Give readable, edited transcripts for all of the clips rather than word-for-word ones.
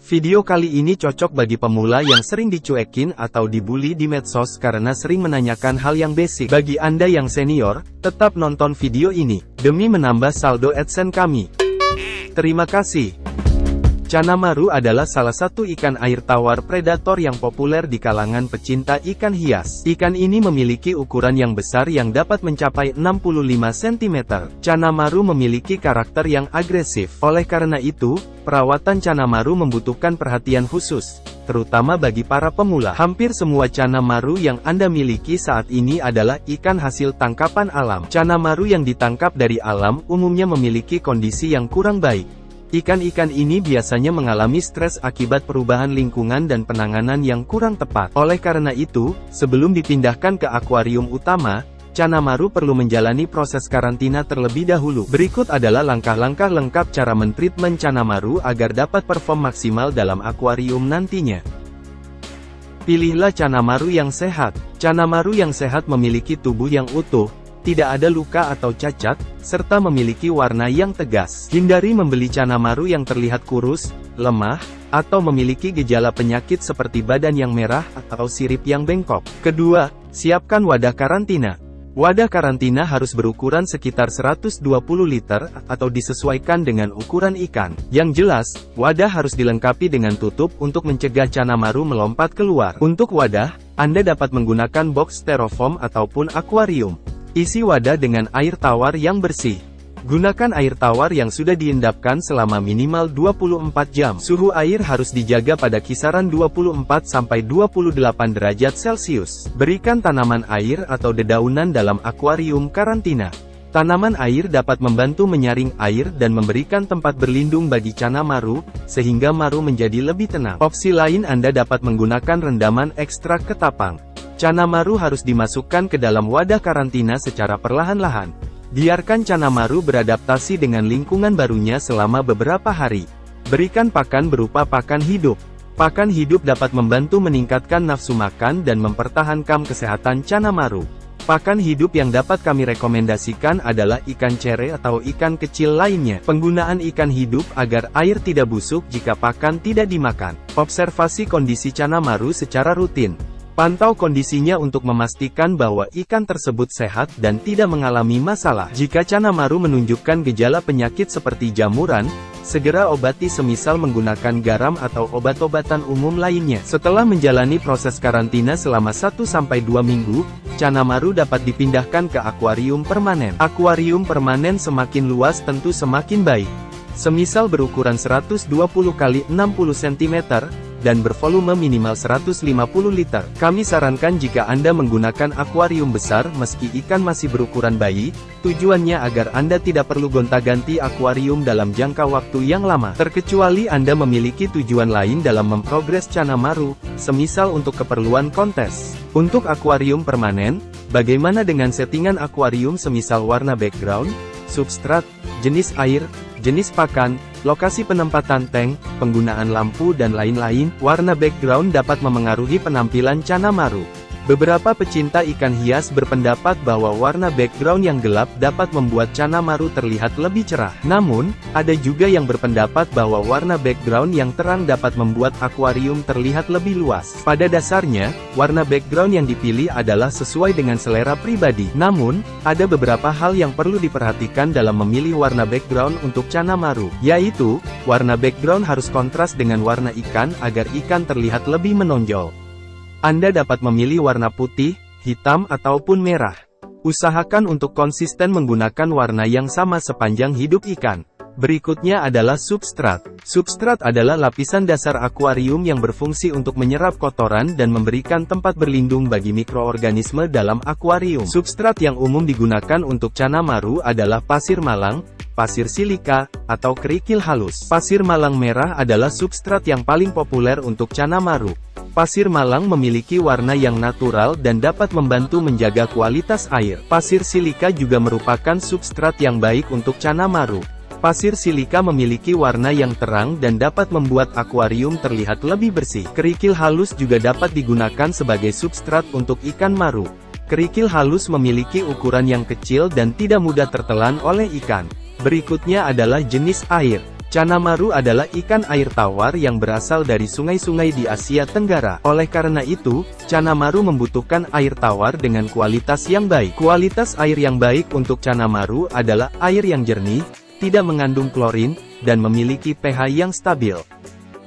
Video kali ini cocok bagi pemula yang sering dicuekin atau dibully di medsos karena sering menanyakan hal yang basic. Bagi Anda yang senior, tetap nonton video ini, demi menambah saldo AdSense kami. Terima kasih. Cana maru adalah salah satu ikan air tawar predator yang populer di kalangan pecinta ikan hias. Ikan ini memiliki ukuran yang besar yang dapat mencapai 65 cm. Cana maru memiliki karakter yang agresif. Oleh karena itu, perawatan cana maru membutuhkan perhatian khusus, terutama bagi para pemula. Hampir semua cana maru yang Anda miliki saat ini adalah ikan hasil tangkapan alam. Cana maru yang ditangkap dari alam umumnya memiliki kondisi yang kurang baik. Ikan-ikan ini biasanya mengalami stres akibat perubahan lingkungan dan penanganan yang kurang tepat. Oleh karena itu, sebelum dipindahkan ke akuarium utama, cana maru perlu menjalani proses karantina terlebih dahulu. Berikut adalah langkah-langkah lengkap cara mentreatment cana maru agar dapat perform maksimal dalam akuarium nantinya. Pilihlah cana maru yang sehat. Cana maru yang sehat memiliki tubuh yang utuh, tidak ada luka atau cacat, serta memiliki warna yang tegas. Hindari membeli cana maru yang terlihat kurus, lemah, atau memiliki gejala penyakit seperti badan yang merah atau sirip yang bengkok. Kedua, siapkan wadah karantina. Wadah karantina harus berukuran sekitar 120 liter, atau disesuaikan dengan ukuran ikan. Yang jelas, wadah harus dilengkapi dengan tutup untuk mencegah cana maru melompat keluar. Untuk wadah, Anda dapat menggunakan box styrofoam ataupun akuarium. Isi wadah dengan air tawar yang bersih. Gunakan air tawar yang sudah diendapkan selama minimal 24 jam. Suhu air harus dijaga pada kisaran 24-28 derajat Celcius. Berikan tanaman air atau dedaunan dalam akuarium karantina. Tanaman air dapat membantu menyaring air dan memberikan tempat berlindung bagi cana maru, sehingga maru menjadi lebih tenang. Opsi lain Anda dapat menggunakan rendaman ekstrak ketapang. Cana maru harus dimasukkan ke dalam wadah karantina secara perlahan-lahan. Biarkan cana maru beradaptasi dengan lingkungan barunya selama beberapa hari. Berikan pakan berupa pakan hidup. Pakan hidup dapat membantu meningkatkan nafsu makan dan mempertahankan kesehatan cana maru. Pakan hidup yang dapat kami rekomendasikan adalah ikan cere atau ikan kecil lainnya. Penggunaan ikan hidup agar air tidak busuk jika pakan tidak dimakan. Observasi kondisi cana maru secara rutin. Pantau kondisinya untuk memastikan bahwa ikan tersebut sehat dan tidak mengalami masalah. Jika cana maru menunjukkan gejala penyakit seperti jamuran, segera obati semisal menggunakan garam atau obat-obatan umum lainnya. Setelah menjalani proses karantina selama 1-2 minggu, cana maru dapat dipindahkan ke akuarium permanen. Akuarium permanen semakin luas tentu semakin baik. Semisal berukuran 120 x 60 cm, dan bervolume minimal 150 liter. Kami sarankan jika Anda menggunakan akuarium besar meski ikan masih berukuran bayi, tujuannya agar Anda tidak perlu gonta-ganti akuarium dalam jangka waktu yang lama. Terkecuali Anda memiliki tujuan lain dalam memprogres cana maru, semisal untuk keperluan kontes. Untuk akuarium permanen, bagaimana dengan settingan akuarium semisal warna background, substrat, jenis air, jenis pakan, lokasi penempatan tank, penggunaan lampu dan lain-lain? Warna background dapat memengaruhi penampilan cana maru. Beberapa pecinta ikan hias berpendapat bahwa warna background yang gelap dapat membuat cana maru terlihat lebih cerah. Namun, ada juga yang berpendapat bahwa warna background yang terang dapat membuat akuarium terlihat lebih luas. Pada dasarnya, warna background yang dipilih adalah sesuai dengan selera pribadi. Namun, ada beberapa hal yang perlu diperhatikan dalam memilih warna background untuk cana maru, yaitu, warna background harus kontras dengan warna ikan agar ikan terlihat lebih menonjol. Anda dapat memilih warna putih, hitam ataupun merah. Usahakan untuk konsisten menggunakan warna yang sama sepanjang hidup ikan. Berikutnya adalah substrat. Substrat adalah lapisan dasar akuarium yang berfungsi untuk menyerap kotoran dan memberikan tempat berlindung bagi mikroorganisme dalam akuarium. Substrat yang umum digunakan untuk cana maru adalah pasir malang, pasir silika, atau kerikil halus. Pasir malang merah adalah substrat yang paling populer untuk cana maru. Pasir malang memiliki warna yang natural dan dapat membantu menjaga kualitas air. Pasir silika juga merupakan substrat yang baik untuk cana maru. Pasir silika memiliki warna yang terang dan dapat membuat akuarium terlihat lebih bersih. Kerikil halus juga dapat digunakan sebagai substrat untuk ikan maru. Kerikil halus memiliki ukuran yang kecil dan tidak mudah tertelan oleh ikan. Berikutnya adalah jenis air. Cana maru adalah ikan air tawar yang berasal dari sungai-sungai di Asia Tenggara. Oleh karena itu, cana maru membutuhkan air tawar dengan kualitas yang baik. Kualitas air yang baik untuk cana maru adalah air yang jernih, tidak mengandung klorin, dan memiliki pH yang stabil.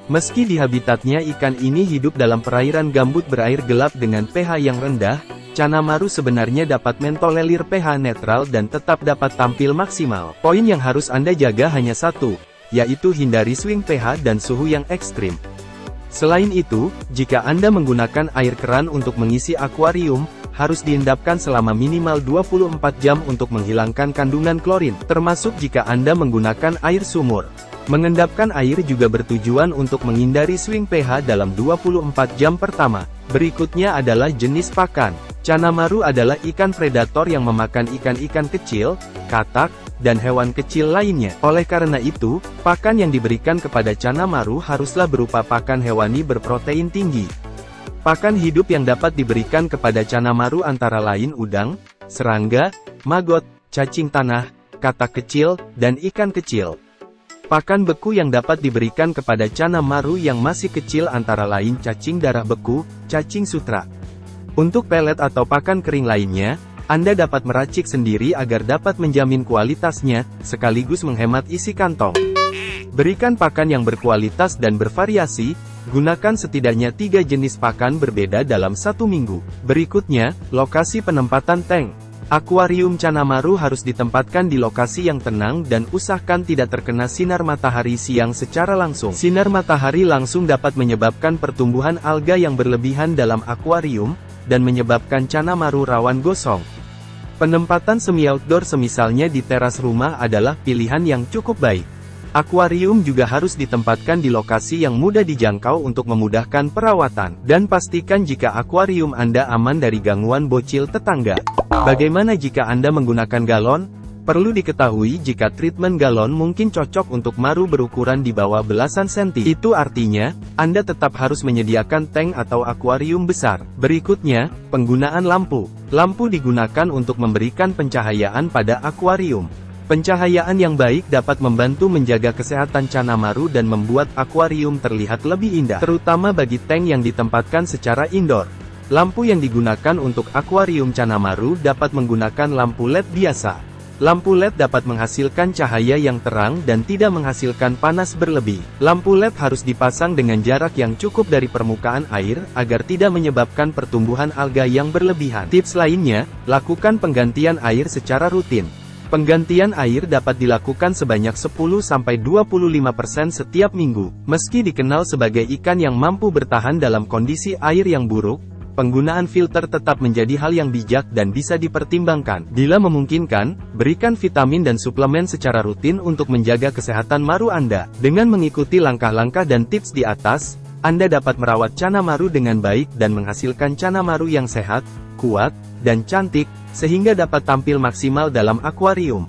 Meski di habitatnya ikan ini hidup dalam perairan gambut berair gelap dengan pH yang rendah, cana maru sebenarnya dapat mentolerir pH netral dan tetap dapat tampil maksimal. Poin yang harus Anda jaga hanya satu, yaitu hindari swing pH dan suhu yang ekstrim. Selain itu, jika Anda menggunakan air keran untuk mengisi akuarium, harus diendapkan selama minimal 24 jam untuk menghilangkan kandungan klorin, termasuk jika Anda menggunakan air sumur. Mengendapkan air juga bertujuan untuk menghindari swing pH dalam 24 jam pertama. Berikutnya adalah jenis pakan. Cana maru adalah ikan predator yang memakan ikan-ikan kecil, katak, dan hewan kecil lainnya. Oleh karena itu, pakan yang diberikan kepada cana maru haruslah berupa pakan hewani berprotein tinggi. Pakan hidup yang dapat diberikan kepada cana maru antara lain udang, serangga, maggot, cacing tanah, katak kecil, dan ikan kecil. Pakan beku yang dapat diberikan kepada cana maru yang masih kecil antara lain cacing darah beku, cacing sutra. Untuk pelet atau pakan kering lainnya, Anda dapat meracik sendiri agar dapat menjamin kualitasnya, sekaligus menghemat isi kantong. Berikan pakan yang berkualitas dan bervariasi, gunakan setidaknya 3 jenis pakan berbeda dalam 1 minggu. Berikutnya, lokasi penempatan tank. Akuarium cana maru harus ditempatkan di lokasi yang tenang dan usahakan tidak terkena sinar matahari siang secara langsung. Sinar matahari langsung dapat menyebabkan pertumbuhan alga yang berlebihan dalam akuarium, dan menyebabkan cana maru rawan gosong. Penempatan semi-outdoor semisalnya di teras rumah adalah pilihan yang cukup baik. Akuarium juga harus ditempatkan di lokasi yang mudah dijangkau untuk memudahkan perawatan. Dan pastikan jika akuarium Anda aman dari gangguan bocil tetangga. Bagaimana jika Anda menggunakan galon? Perlu diketahui jika treatment galon mungkin cocok untuk maru berukuran di bawah belasan senti. Itu artinya, Anda tetap harus menyediakan tank atau akuarium besar. Berikutnya, penggunaan lampu. Lampu digunakan untuk memberikan pencahayaan pada akuarium. Pencahayaan yang baik dapat membantu menjaga kesehatan cana maru dan membuat akuarium terlihat lebih indah, terutama bagi tank yang ditempatkan secara indoor. Lampu yang digunakan untuk akuarium cana maru dapat menggunakan lampu LED biasa. Lampu LED dapat menghasilkan cahaya yang terang dan tidak menghasilkan panas berlebih. Lampu LED harus dipasang dengan jarak yang cukup dari permukaan air, agar tidak menyebabkan pertumbuhan alga yang berlebihan. Tips lainnya, lakukan penggantian air secara rutin. Penggantian air dapat dilakukan sebanyak 10-25% setiap minggu. Meski dikenal sebagai ikan yang mampu bertahan dalam kondisi air yang buruk, penggunaan filter tetap menjadi hal yang bijak dan bisa dipertimbangkan. Bila memungkinkan, berikan vitamin dan suplemen secara rutin untuk menjaga kesehatan maru Anda. Dengan mengikuti langkah-langkah dan tips di atas, Anda dapat merawat cana maru dengan baik dan menghasilkan cana maru yang sehat, kuat, dan cantik, sehingga dapat tampil maksimal dalam akuarium.